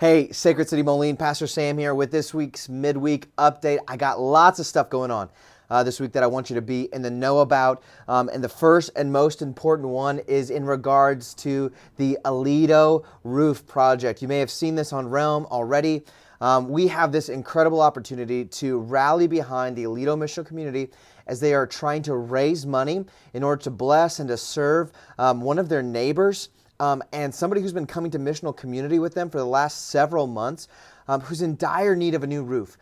Hey, Sacred City Moline, Pastor Sam here with this week's Midweek update. I got lots of stuff going on this week that I want you to be in the know about. And the first and most important one is in regards to the Aledo roof project. You may have seen this on Realm already. We have this incredible opportunity to rally behind the Aledo missional community as they are trying to raise money in order to bless and to serve one of their neighbors. And somebody who's been coming to missional community with them for the last several months, who's in dire need of a new roof.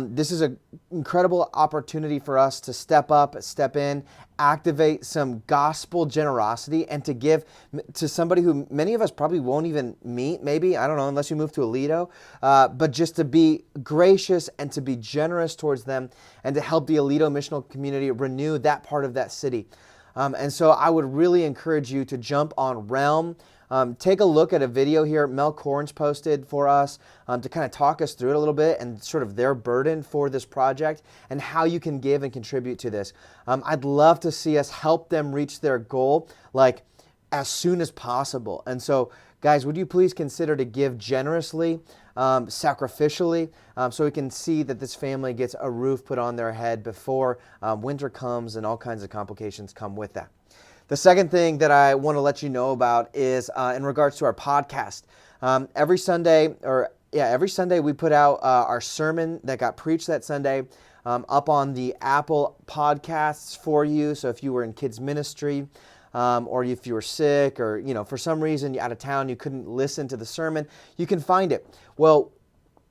This is an incredible opportunity for us to step up, step in, activate some gospel generosity, and to give to somebody who many of us probably won't even meet, maybe, I don't know, unless you move to Aledo, but just to be gracious and to be generous towards them and to help the Aledo missional community renew that part of that city. And so I would really encourage you to jump on Realm. Take a look at a video here Mel Corns posted for us to kind of talk us through it a little bit and sort of their burden for this project and how you can give and contribute to this. I'd love to see us help them reach their goal like as soon as possible. And so guys, would you please consider to give generously, sacrificially, so we can see that this family gets a roof put on their head before winter comes and all kinds of complications come with that. The second thing that I want to let you know about is in regards to our podcast. Every Sunday we put out our sermon that got preached that Sunday up on the Apple Podcasts for you. So if you were in kids ministry, or if you were sick, or for some reason you're out of town, you couldn't listen to the sermon, you can find it. Well,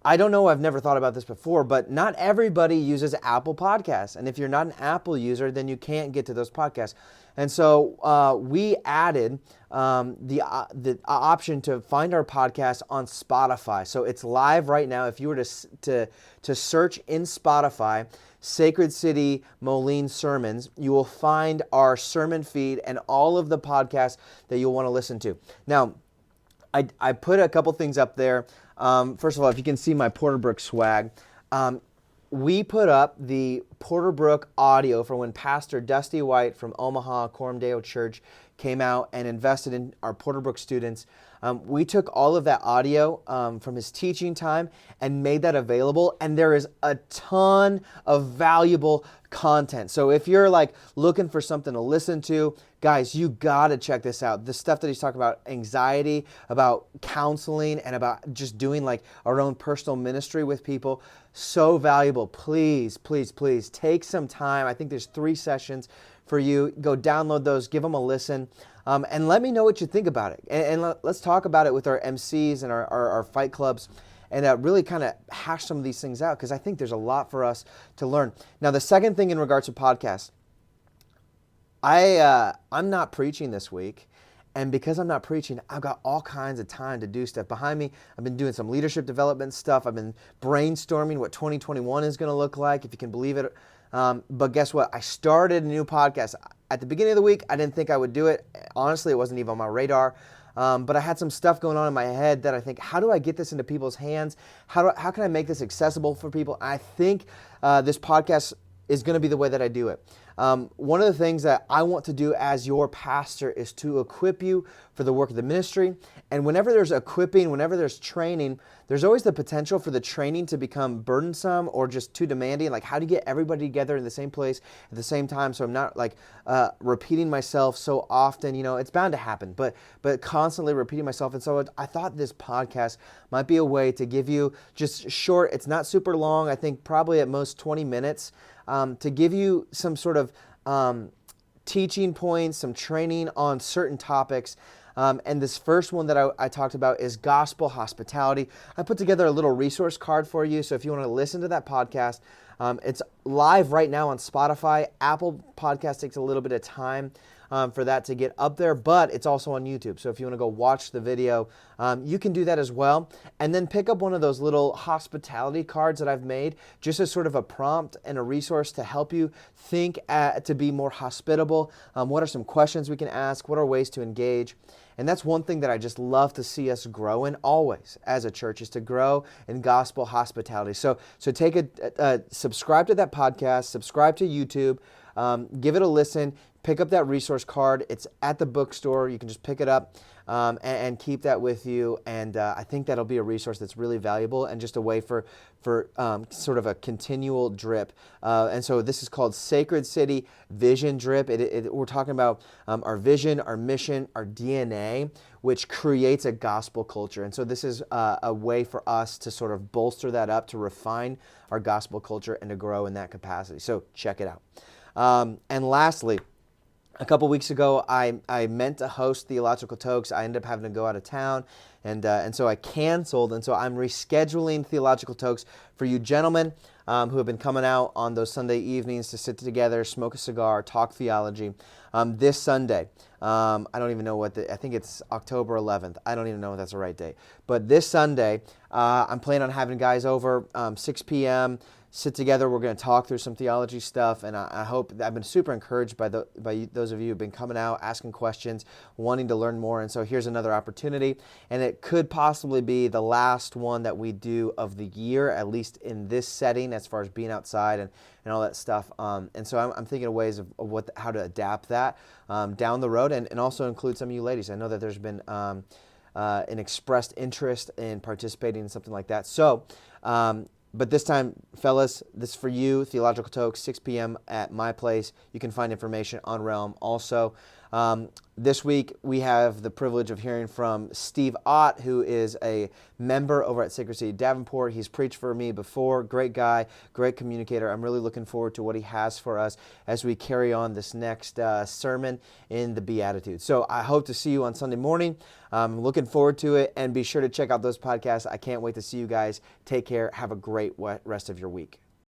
I don't know, I've never thought about this before, but not everybody uses Apple Podcasts. And if you're not an Apple user, then you can't get to those podcasts. And so we added the option to find our podcast on Spotify. So it's live right now. If you were to search in Spotify, Sacred City Moline Sermons, you will find our sermon feed and all of the podcasts that you'll want to listen to. Now, I put a couple things up there. First of all, if you can see my Porterbrook swag, we put up the Porterbrook audio from when Pastor Dusty White from Omaha Coram Deo Church came out and invested in our Porterbrook students. We took all of that audio from his teaching time and made that available, and there is a ton of valuable content. So if you're like looking for something to listen to, guys, you gotta check this out. The stuff that he's talking about anxiety, about counseling, and about just doing like our own personal ministry with people, so valuable. Please, please, please take some time. I think there's 3 sessions for you. Go download those, give them a listen, and let me know what you think about it. And let's talk about it with our MCs and our fight clubs, and really kind of hash some of these things out, because I think there's a lot for us to learn. Now, the second thing in regards to podcasts, I'm not preaching this week, and because I'm not preaching, I've got all kinds of time to do stuff behind me. I've been doing some leadership development stuff. I've been brainstorming what 2021 is going to look like, if you can believe it. But guess what? I started a new podcast. At the beginning of the week, I didn't think I would do it. Honestly, it wasn't even on my radar. But I had some stuff going on in my head that I think, how do I get this into people's hands? How can I make this accessible for people? I think this podcast is going to be the way that I do it. One of the things that I want to do as your pastor is to equip you for the work of the ministry. And whenever there's equipping, whenever there's training, there's always the potential for the training to become burdensome or just too demanding. Like, how do you get everybody together in the same place at the same time? So I'm not like repeating myself so often. It's bound to happen, but constantly repeating myself. And so I thought this podcast might be a way to give you just short. It's not super long. I think probably at most 20 minutes. To give you some sort of teaching points, some training on certain topics. And this first one that I talked about is gospel hospitality. I put together a little resource card for you. So if you want to listen to that podcast, it's live right now on Spotify. Apple Podcast takes a little bit of time for that to get up there, but it's also on YouTube. So if you want to go watch the video, you can do that as well. And then pick up one of those little hospitality cards that I've made, just as sort of a prompt and a resource to help you think to be more hospitable. What are some questions we can ask? What are ways to engage? And that's one thing that I just love to see us grow in always as a church, is to grow in gospel hospitality. So take subscribe to that podcast, subscribe to YouTube, give it a listen. pick up that resource card. It's at the bookstore. You can just pick it up and keep that with you. And I think that'll be a resource that's really valuable and just a way for sort of a continual drip. And so this is called Sacred City Vision Drip. We're talking about our vision, our mission, our DNA, which creates a gospel culture. And so this is a way for us to sort of bolster that up, to refine our gospel culture and to grow in that capacity. So check it out. And lastly, a couple weeks ago, I meant to host Theological Tokes. I ended up having to go out of town, and so I canceled. And so I'm rescheduling Theological Tokes for you gentlemen who have been coming out on those Sunday evenings to sit together, smoke a cigar, talk theology. This Sunday, I don't even know I think it's October 11th. I don't even know if that's the right date. But this Sunday, I'm planning on having guys over 6 p.m., sit together. We're going to talk through some theology stuff, and I hope I've been super encouraged by those of you who've been coming out, asking questions, wanting to learn more. And so here's another opportunity, and it could possibly be the last one that we do of the year, at least in this setting, as far as being outside and all that stuff. And so I'm thinking of ways of how to adapt that down the road, and also include some of you ladies. I know that there's been an expressed interest in participating in something like that. So. But this time, fellas, this is for you, Theological Tokes, 6 p.m. at my place. You can find information on Realm also. This week, we have the privilege of hearing from Steve Ott, who is a member over at Sacred City Davenport. He's preached for me before. Great guy, great communicator. I'm really looking forward to what he has for us as we carry on this next sermon in the Beatitudes. So I hope to see you on Sunday morning. I'm looking forward to it, and be sure to check out those podcasts. I can't wait to see you guys. Take care. Have a great rest of your week.